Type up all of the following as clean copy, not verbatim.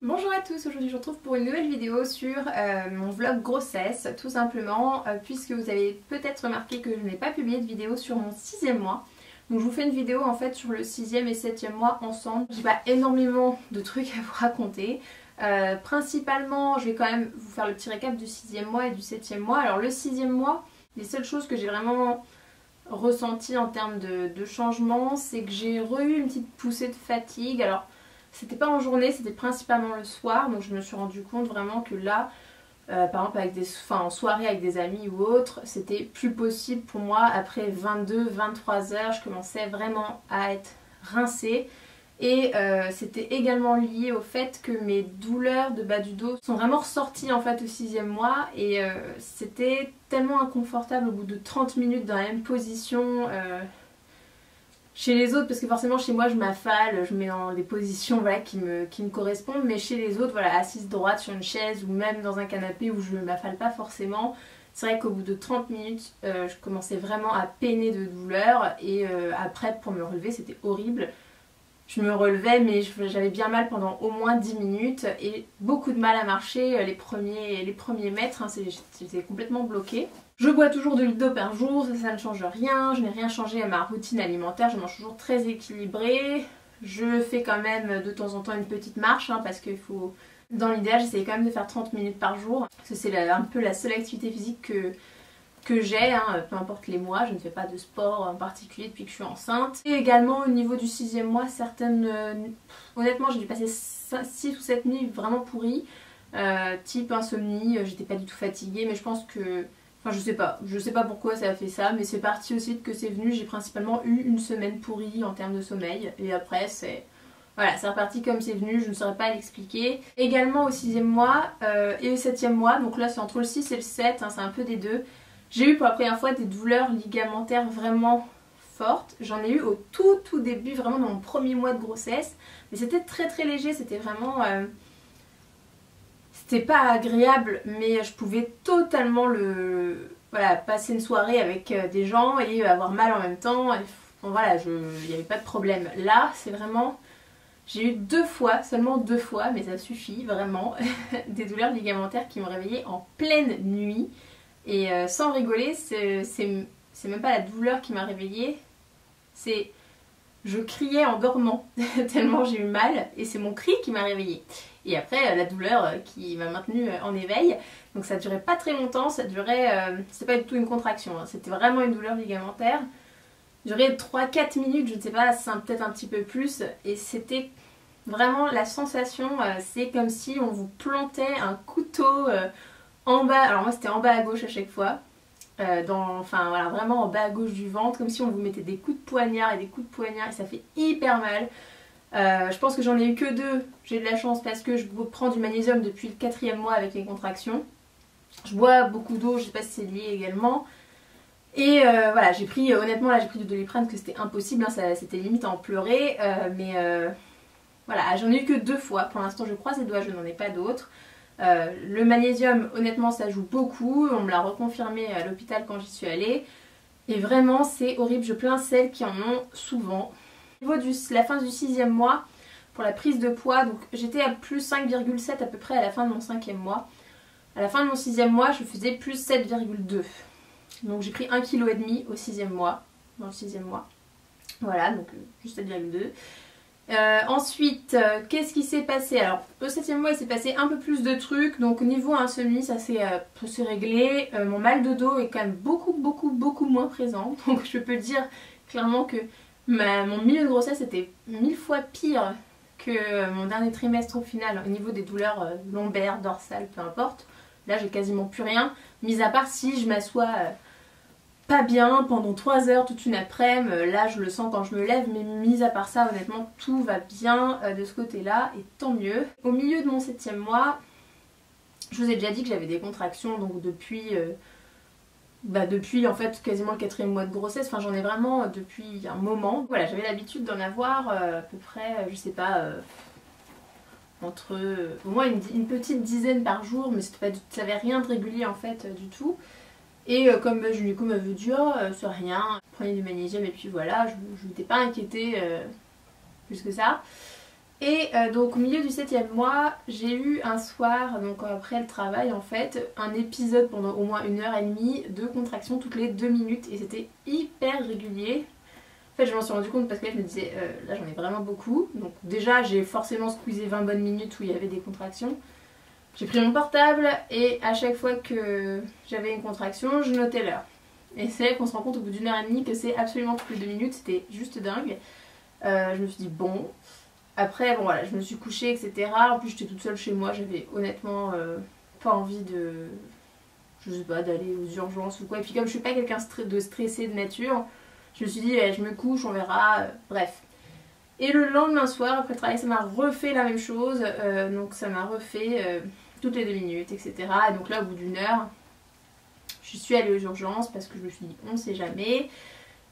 Bonjour à tous, aujourd'hui je vous retrouve pour une nouvelle vidéo sur mon vlog grossesse, tout simplement, puisque vous avez peut-être remarqué que je n'ai pas publié de vidéo sur mon 6e mois. Donc je vous fais une vidéo en fait sur le 6e et 7e mois ensemble. J'ai pas énormément de trucs à vous raconter. Principalement, je vais quand même vous faire le petit récap du 6e mois et du 7e mois. Alors le 6e mois, les seules choses que j'ai vraiment ressenti en termes de changement, c'est que j'ai eu une petite poussée de fatigue. Alors c'était pas en journée, c'était principalement le soir, donc je me suis rendu compte vraiment que là, par exemple en soirée avec des amis ou autre, c'était plus possible pour moi. Après 22-23 heures, je commençais vraiment à être rincée. Et c'était également lié au fait que mes douleurs de bas du dos sont vraiment ressorties en fait au 6e mois. Et c'était tellement inconfortable au bout de 30 minutes dans la même position. Chez les autres, parce que forcément chez moi je m'affale, je mets dans des positions voilà, qui me correspondent, mais chez les autres, voilà, assise droite sur une chaise ou même dans un canapé où je ne m'affale pas forcément, c'est vrai qu'au bout de 30 minutes, je commençais vraiment à peiner de douleur et après pour me relever c'était horrible. Je me relevais mais j'avais bien mal pendant au moins 10 minutes et beaucoup de mal à marcher les premiers mètres, hein, j'étais complètement bloquée. Je bois toujours de l'huile d'eau par jour, ça ne change rien, je n'ai rien changé à ma routine alimentaire, je mange toujours très équilibré. Je fais quand même de temps en temps une petite marche, hein, parce qu'il faut... Dans l'idéal, j'essaie quand même de faire 30 minutes par jour, parce que c'est un peu la seule activité physique que j'ai, hein, peu importe les mois, je ne fais pas de sport en particulier depuis que je suis enceinte. Et également au niveau du 6e mois, certaines... honnêtement, j'ai dû passer 6 ou 7 nuits vraiment pourries, type insomnie, j'étais pas du tout fatiguée, mais je pense que... Enfin je sais pas pourquoi ça a fait ça, mais c'est parti aussi de que c'est venu, j'ai principalement eu une semaine pourrie en termes de sommeil, et après c'est... Voilà, c'est reparti comme c'est venu, je ne saurais pas l'expliquer. Également au 6e mois et au 7e mois, donc là c'est entre le 6 et le 7, hein, c'est un peu des deux. J'ai eu pour la première fois des douleurs ligamentaires vraiment fortes. J'en ai eu au tout début, vraiment dans mon premier mois de grossesse, mais c'était très léger, c'était vraiment... C'était pas agréable, mais je pouvais totalement voilà, passer une soirée avec des gens et avoir mal en même temps. Et, bon, voilà, il n'y avait pas de problème. Là, c'est vraiment... J'ai eu seulement deux fois, mais ça suffit vraiment, des douleurs ligamentaires qui m'ont réveillée en pleine nuit. Et sans rigoler, c'est même pas la douleur qui m'a réveillée, c'est... Je criais en dormant, tellement j'ai eu mal, et c'est mon cri qui m'a réveillée. Et après, la douleur qui m'a maintenue en éveil. Donc ça durait pas très longtemps, ça durait... c'est pas du tout une contraction, hein, c'était vraiment une douleur ligamentaire. Ça durait 3-4 minutes, je ne sais pas, peut-être un petit peu plus. Et c'était vraiment la sensation, c'est comme si on vous plantait un couteau en bas. Alors moi c'était en bas à gauche à chaque fois. Enfin voilà, vraiment en bas à gauche du ventre, comme si on vous mettait des coups de poignard et ça fait hyper mal. Je pense que j'en ai eu que deux, j'ai de la chance parce que je prends du magnésium depuis le 4e mois avec les contractions. Je bois beaucoup d'eau, je sais pas si c'est lié également. Et voilà, j'ai pris, honnêtement là j'ai pris du Doliprane que c'était impossible, hein, c'était limite à en pleurer. Voilà, j'en ai eu que 2 fois, pour l'instant je croise les doigts, je n'en ai pas d'autres. Le magnésium, honnêtement ça joue beaucoup, on me l'a reconfirmé à l'hôpital quand j'y suis allée. Et vraiment c'est horrible, je plains celles qui en ont souvent. Au niveau de la fin du 6e mois, pour la prise de poids, donc j'étais à plus 5,7 à peu près à la fin de mon 5e mois. À la fin de mon 6e mois, je faisais plus 7,2. Donc j'ai pris 1,5 kg au 6e mois, dans le 6e mois. Voilà, donc juste 7,2. Ensuite, qu'est-ce qui s'est passé? Alors, au 7e mois, il s'est passé un peu plus de trucs. Donc, au niveau insomnie, ça s'est réglé. Mon mal de dos est quand même beaucoup moins présent. Donc, je peux dire clairement que mon milieu de grossesse était 1000 fois pire que mon dernier trimestre au final, au niveau des douleurs lombaires, dorsales, peu importe. Là, j'ai quasiment plus rien, mis à part si je m'assois... pas bien pendant 3 heures toute une après-midi, là je le sens quand je me lève, mais mis à part ça honnêtement tout va bien de ce côté là et tant mieux. Au milieu de mon 7e mois, je vous ai déjà dit que j'avais des contractions donc depuis en fait quasiment le 4e mois de grossesse, enfin j'en ai vraiment depuis un moment. Voilà, j'avais l'habitude d'en avoir à peu près, je sais pas, entre au moins une petite dizaine par jour, mais ça n'avait rien de régulier en fait du tout. Et comme ma gynéco m'avait dit oh c'est rien, prenez du magnésium et puis voilà, je m'étais pas inquiétée plus que ça. Et donc au milieu du 7e mois, j'ai eu un soir, donc après le travail en fait, un épisode pendant au moins 1h30 de contractions toutes les 2 minutes et c'était hyper régulier. En fait je m'en suis rendu compte parce que là je me disais là j'en ai vraiment beaucoup. Donc déjà j'ai forcément squeezé 20 bonnes minutes où il y avait des contractions. J'ai pris mon portable et à chaque fois que j'avais une contraction je notais l'heure. Et c'est là qu'on se rend compte au bout d'1h30 que c'est absolument toutes les 2 minutes, c'était juste dingue. Je me suis dit bon... Après, bon voilà, je me suis couchée, etc. En plus, j'étais toute seule chez moi, j'avais honnêtement pas envie de... Je sais pas, d'aller aux urgences ou quoi. Et puis comme je suis pas quelqu'un de stressé de nature, je me suis dit, je me couche, on verra, bref. Et le lendemain soir, après le travail, ça m'a refait la même chose. Donc ça m'a refait toutes les 2 minutes, etc. Et donc là, au bout d'1 heure, je suis allée aux urgences parce que je me suis dit, on sait jamais.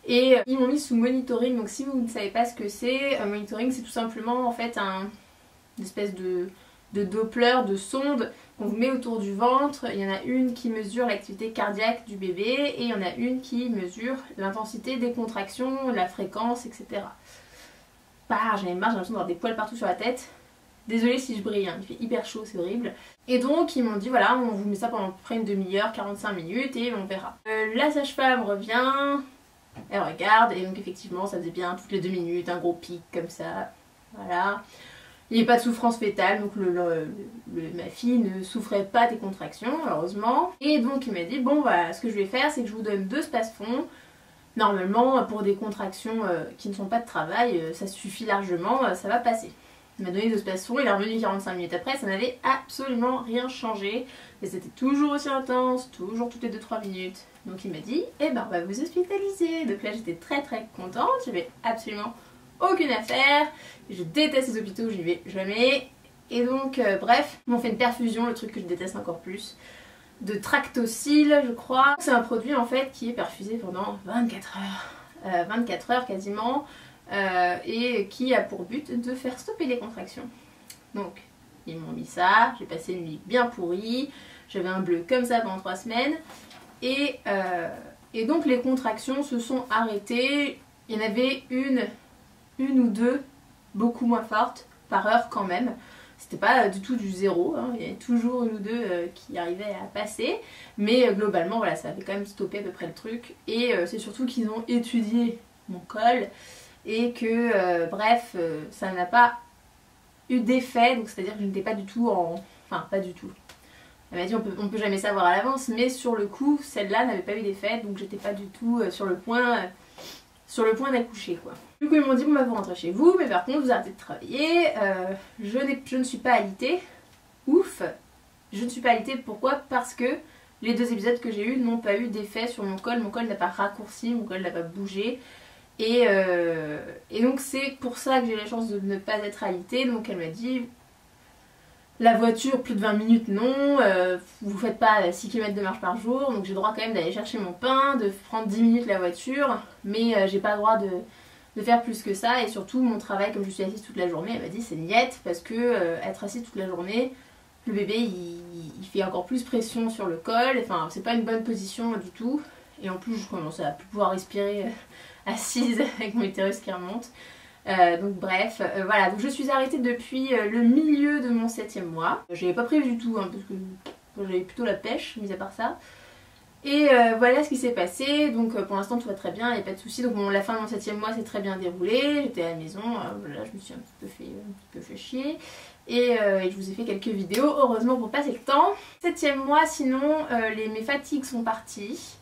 Et ils m'ont mis sous monitoring, donc si vous ne savez pas ce que c'est, un monitoring c'est tout simplement en fait une espèce de Doppler, de sonde qu'on vous met autour du ventre. Il y en a une qui mesure l'activité cardiaque du bébé et il y en a une qui mesure l'intensité des contractions, la fréquence, etc. Bah j'en ai marre, j'ai l'impression d'avoir des poils partout sur la tête. Désolée si je brille, hein, il fait hyper chaud, c'est horrible. Et donc ils m'ont dit voilà, on vous met ça pendant à peu près une demi-heure, 45 minutes et on verra. La sage-femme revient... Elle regarde et donc effectivement ça faisait bien toutes les 2 minutes, un gros pic comme ça, voilà. Il n'y a pas de souffrance fœtale, donc ma fille ne souffrait pas des contractions, heureusement. Et donc il m'a dit bon voilà, ce que je vais faire c'est que je vous donne 2 Spasfon. Normalement pour des contractions qui ne sont pas de travail, ça suffit largement, ça va passer. Il m'a donné 2 Spasfon, il est revenu 45 minutes après, ça n'avait absolument rien changé. Et c'était toujours aussi intense, toujours toutes les 2-3 minutes. Donc il m'a dit, eh ben on va vous hospitaliser. Donc là j'étais très contente, j'avais absolument aucune affaire. Je déteste les hôpitaux, j'y vais jamais. Et donc bref, ils m'ont fait une perfusion, le truc que je déteste encore plus, de Tractocil je crois. C'est un produit en fait qui est perfusé pendant 24 heures. 24 heures quasiment. Et qui a pour but de faire stopper les contractions. Donc ils m'ont mis ça, j'ai passé une nuit bien pourrie, j'avais un bleu comme ça pendant 3 semaines. Et donc les contractions se sont arrêtées. Il y en avait une ou deux beaucoup moins fortes par heure quand même. C'était pas du tout du zéro, hein. Il y avait toujours une ou deux qui arrivaient à passer. Mais globalement voilà, ça avait quand même stoppé à peu près le truc. Et c'est surtout qu'ils ont étudié mon col et que bref, ça n'a pas eu d'effet. Donc c'est à dire que je n'étais pas du tout en... Enfin pas du tout. Elle m'a dit on peut jamais savoir à l'avance, mais sur le coup, celle-là n'avait pas eu d'effet, donc j'étais pas du tout sur le point d'accoucher quoi. Du coup ils m'ont dit bon bah vous rentrez chez vous, mais par contre vous arrêtez de travailler, je ne suis pas alitée, ouf, je ne suis pas alitée, pourquoi? Parce que les 2 épisodes que j'ai eu n'ont pas eu d'effet sur mon col n'a pas raccourci, mon col n'a pas bougé. Et donc c'est pour ça que j'ai la chance de ne pas être alitée, donc elle m'a dit... La voiture, plus de 20 minutes, non. Vous faites pas 6 km de marche par jour. Donc j'ai le droit quand même d'aller chercher mon pain, de prendre 10 minutes la voiture. Mais j'ai pas le droit de faire plus que ça. Et surtout, mon travail, comme je suis assise toute la journée, elle m'a dit c'est niette. Parce que être assise toute la journée, le bébé, il fait encore plus pression sur le col. Enfin, c'est pas une bonne position du tout. Et en plus, je commence à plus pouvoir respirer assise avec mon utérus qui remonte. Donc bref, voilà, donc je suis arrêtée depuis le milieu de mon 7e mois. J'avais pas prévu du tout, hein, parce que j'avais plutôt la pêche, mis à part ça. Et voilà ce qui s'est passé, donc pour l'instant tout va très bien, il n'y a pas de soucis. Donc bon, la fin de mon 7e mois s'est très bien déroulée, j'étais à la maison, là je me suis un petit peu fait chier. Et je vous ai fait quelques vidéos, heureusement pour passer le temps. 7e mois, sinon mes fatigues sont parties.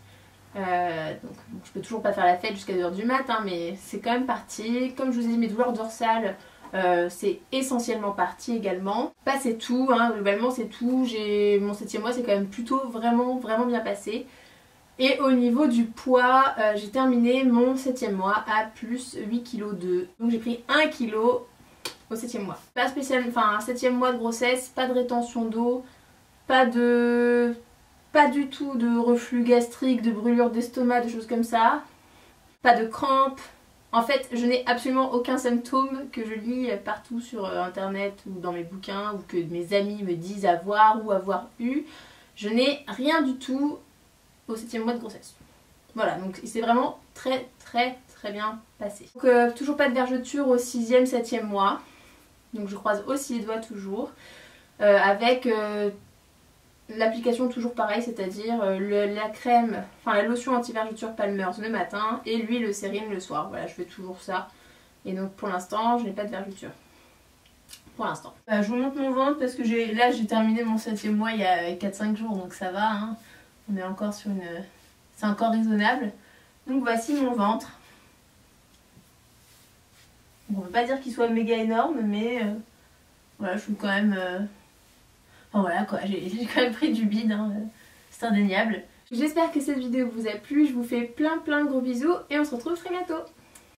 Donc je peux toujours pas faire la fête jusqu'à 2h du mat, hein, mais c'est quand même parti. Comme je vous ai dit, mes douleurs dorsales, c'est essentiellement parti également. Pas c'est tout, hein, globalement c'est tout. Mon 7e mois c'est quand même plutôt vraiment bien passé. Et au niveau du poids, j'ai terminé mon 7e mois à plus 8 kg 2. Donc j'ai pris 1 kg au 7e mois. Pas spécial, enfin 7e mois de grossesse, pas de rétention d'eau, pas du tout de reflux gastrique, de brûlure d'estomac, de choses comme ça. Pas de crampes. En fait, je n'ai absolument aucun symptôme que je lis partout sur internet ou dans mes bouquins ou que mes amis me disent avoir ou avoir eu. Je n'ai rien du tout au 7e mois de grossesse. Voilà, donc c'est vraiment très bien passé. Donc toujours pas de vergeture au 6e, 7e mois. Donc je croise aussi les doigts toujours. Avec l'application toujours pareil, c'est-à-dire la crème, enfin la lotion anti-vergeture Palmer's le matin et l'huile Eucérine le soir. Voilà, je fais toujours ça. Et donc pour l'instant, je n'ai pas de vergeture. Pour l'instant. Je vous montre mon ventre parce que là j'ai terminé mon 7e mois il y a 4-5 jours, donc ça va. Hein. On est encore sur une... C'est encore raisonnable. Donc voici mon ventre. On peut pas dire qu'il soit méga énorme, mais voilà, je suis quand même... Enfin voilà quoi, j'ai quand même pris du bide, hein. C'est indéniable. J'espère que cette vidéo vous a plu, je vous fais plein de gros bisous et on se retrouve très bientôt.